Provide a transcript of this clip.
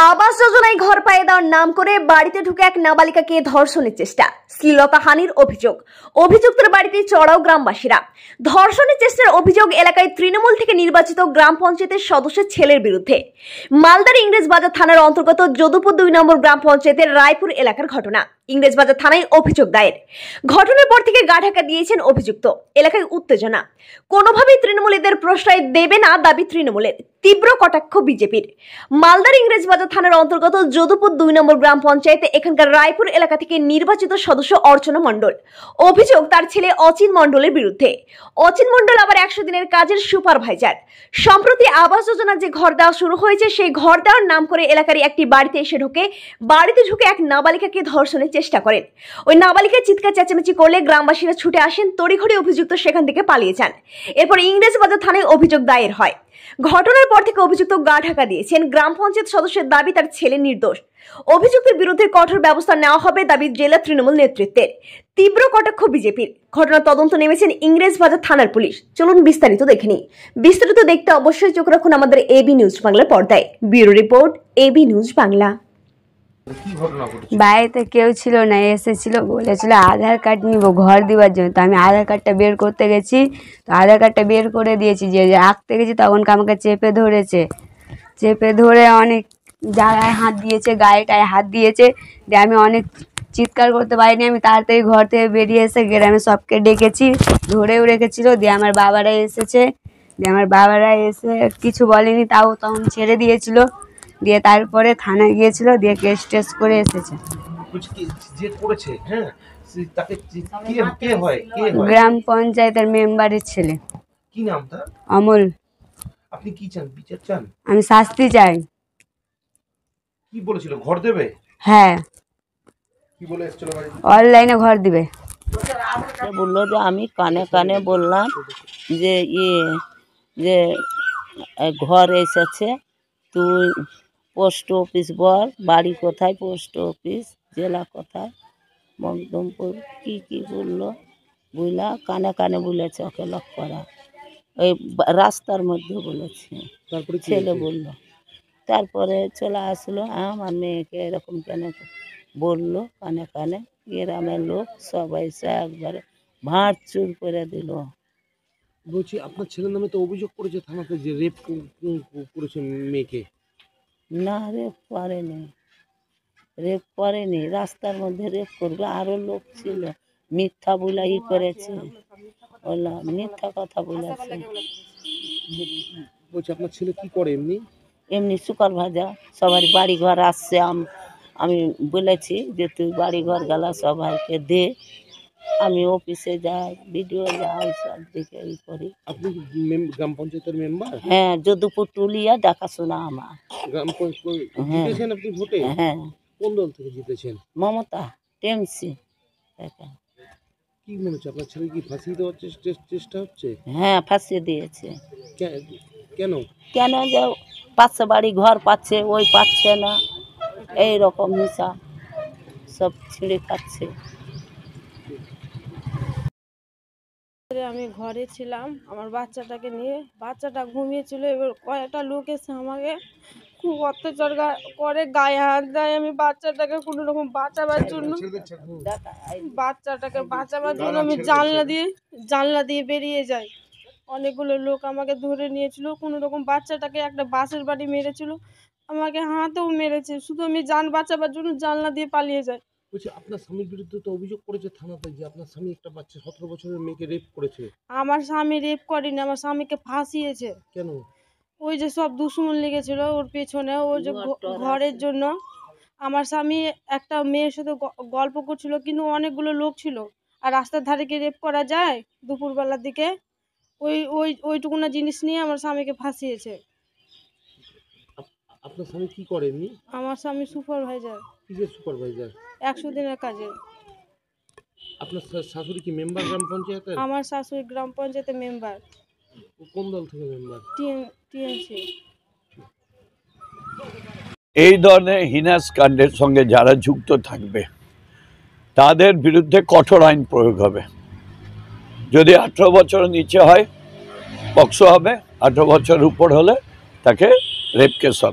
আবাস যোজনায় ঘর পাইয়ে দেওয়ার নাম করে বাড়িতে ঢুকে এক নাবালিকাকে ধর্ষণের চেষ্টা, শ্লীলতাহানির অভিযোগ। অভিযুক্তের বাড়িতে চড়াও গ্রামবাসীরা। ধর্ষণের চেষ্টার অভিযোগ এলাকায় তৃণমূল থেকে নির্বাচিত গ্রাম পঞ্চায়েতের সদস্যের ছেলের বিরুদ্ধে। মালদার ইংরেজবাজার থানার অন্তর্গত যদুপুর 2 নম্বর গ্রাম পঞ্চায়েতের রায়পুর এলাকার ঘটনা। ইংরেজবাজার থানায় অভিযোগ দায়ের। ঘটনার পর থেকে গা ঢাকা দিয়েছেন অভিযুক্ত। এলাকায় উত্তেজনা। কোনোভাবেই তৃণমূলীদের প্রশ্রয় দেবে না দাবি তৃণমূলের, তীব্র কটাক্ষ বিজেপির। মালদার ইংরেজবাজার থানার অন্তর্গত যদুপুর 2 নম্বর গ্রাম পঞ্চায়েতে এখানকার রায়পুর এলাকা থেকে নির্বাচিত সদস্য অর্চনা মণ্ডল। অভিযোগ তার ছেলে অচিন মণ্ডলের বিরুদ্ধে। অচিন মণ্ডল আবার 100 দিনের কাজের সুপারভাইজার। সম্প্রতি আবাস যোজনা যে ঘর দেওয়া শুরু হয়েছে সেই ঘর দেওয়ার নাম করে এলাকারই একটি বাড়িতে ঢুকে এক নাবালিকাকে ধর্ষণের চেষ্টা করেন। ওই নাবালিকা চিৎকার চেঁচামেচি করলে গ্রামবাসীরা ছুটে আসেন। তড়িঘড়ি অভিযুক্ত সেখান থেকে পালিয়ে যান। এরপর ইংরেজবাজার থানায় অভিযোগ দায়ের হয়। ঘটনার পর থেকে অভিযুক্ত গা ঢাকা দিয়েছেন। গ্রাম পঞ্চায়েত সদস্যের দাবি তার ছেলে নির্দোষ। অভিযুক্তের বিরুদ্ধে কঠোর ব্যবস্থা নেওয়া হবে দাবি জেলা তৃণমূল নেতৃত্বের। তীব্র কটাক্ষ বিজেপির। ঘটনার তদন্ত নেমেছেন ইংরেজবাজার থানার পুলিশ। চলুন বিস্তারিত দেখে নিই। বিস্তারিত দেখতে অবশ্যই চোখ রাখুন আমাদের এবি নিউজ বাংলার পর্দায়। Bureau report, AB news Bangla. বাড়িতে কেউ ছিল না, এসেছিল, বলেছিল আধার কার্ড নিব ঘর দেওয়ার জন্য। তো আমি আধার কার্ডটা বের করতে গেছি, তো আধার কার্ডটা বের করে দিয়েছি। যে আঁকতে গেছি তখন আমাকে চেপে ধরেছে। চেপে ধরে অনেক জায়গায় হাত দিয়েছে, গায়েটায় হাত দিয়েছে। দিয়ে আমি অনেক চিৎকার করতে পারিনি। আমি তাড়াতাড়ি ঘর থেকে বেরিয়ে এসে গ্রামে সবকে ডেকেছি, ধরেও রেখেছিল। দিয়ে আমার বাবারা এসেছে, দিয়ে আমার বাবারা এসে কিছু বলেনি, তাও তখন ছেড়ে দিয়েছিল। দিয়ে তারপরে থানায় গিয়েছিল, দিয়ে কেস টেস করে এসেছে। গ্রাম পঞ্চায়েতের মেম্বারের ছেলে। কি নাম তার? অমল। আপনি কি চান? বিচার চান? আমি শাস্তি চাই। কি বলেছিল? ঘর দেবে? হ্যাঁ। কি বলে এসেছিল? অনলাইনে ঘর দিবে। বললো যে আমি কানে কানে বললাম যে যে ঘর এসেছে, তুই পোস্ট অফিস বল, বাড়ি কোথায়, পোস্ট অফিস, জেলা কোথায়, মকদমপুর, কি বললো বুঝলা, কানে কানে বলেছে ওকে লক করা। ওই রাস্তার মধ্যে বলেছে। তারপরে ছেলে বলল, তারপরে চলে আসলো। আমার মেয়েকে এরকম কেন বললো কানে কানে। গ্রামের লোক সবাই এসে একবারে ভাঁড়চুর করে দিল। বলছি আপনার ছেলের নামে তো অভিযোগ করেছে থানাতে যে রেপ করেছে মেয়েকে। না, রেপ করেনি। রাস্তার মধ্যে রেপ করবে, আরো লোক ছিল। মিথ্যা বলাই করেছে, বললাম মিথ্যা কথা বলেছে। বলছি আপনার ছেলে কি করে? এমনি সুপারভাইজার, সবার বাড়ি ঘর আসছে। আমি বলেছি যে তুই বাড়ি ঘর গেলা সবাইকে দে, আমি অফিসে যাই, ভিডিও যাই, সব দিকে ই করি। আপনি গ্রাম পঞ্চায়েতের মেম্বার? হ্যাঁ, যদুপুর টুলিয়া দেখাশোনা আমার। গ্রাম জিতেছেন আপনি ভোটে? হ্যাঁ। কোন দল থেকে জিতেছেন? মমতা টেমসি। কি মনে হচ্ছে আপনার ছেলে কি ফাঁসিয়ে দেওয়ার চেষ্টা হচ্ছে? হ্যাঁ, ফাঁসিয়ে দিয়েছে। কেন? যে পাচ্ছে বাড়ি ঘর পাচ্ছে, ওই পাচ্ছে না, এই রকম হিসাব সব ছিঁড়ে খাচ্ছে। আমি ঘরে ছিলাম আমার বাচ্চাটাকে নিয়ে, বাচ্চাটা ঘুমিয়েছিল। এবার কয়েকটা লোক এসে আমাকে খুব অত্যাচার করে, গায়ে হাত দেয়। আমি বাচ্চাটাকে কোনো রকম বাঁচাবার জন্য আমি জানলা দিয়ে বেরিয়ে যাই। অনেকগুলো লোক আমাকে ধরে নিয়েছিল। কোনো রকম বাচ্চাটাকে একটা বাসের বাড়ি মেরেছিল, আমাকে হাতেও মেরেছে। শুধু আমি যান বাঁচাবার জন্য জানলা দিয়ে পালিয়ে যাই। বলছি আপনার স্বামীর বিরুদ্ধে তো অভিযোগ করেছে থানাতে যে আপনার স্বামী একটা বাচ্চা 17 বছরের মেয়েকে রেপ করেছে। আমার স্বামী রেপ করেনি, আমার স্বামীকে ফাঁসিয়েছে। কেন? ওই যে সব দুশ্মন লেগেছিল ওর পেছনে, ওই যে ঘরের জন্য। আমার স্বামী একটা মেয়ের সাথে গল্প করছিল, কিন্তু অনেকগুলো লোক ছিল। আর রাস্তার ধারে কি রেপ করা যায় দুপুরবেলার দিকে? ওইটুকুনা জিনিস নিয়ে আমার স্বামীকে ফাঁসিয়েছে। আপনার স্বামী কি করেন? আমার স্বামী সুপারভাইজার। কিসের সুপারভাইজার? 100 দিনের কাজে। আপনার শাশুড়ি কি মেম্বার গ্রাম পঞ্চায়েতের? আমার শাশুড়ি গ্রাম পঞ্চায়েতের মেম্বার। কোন দল থেকে মেম্বার? টিএমসি। এই ধরনের হিনাস কাণ্ডের সঙ্গে যারা যুক্ত থাকবে তাদের বিরুদ্ধে কঠোর আইন প্রয়োগ হবে। যদি 18 বছরের নিচে হয় পক্সো হবে, 18 বছরের উপর হলে তাকে রেপ কেস হবে।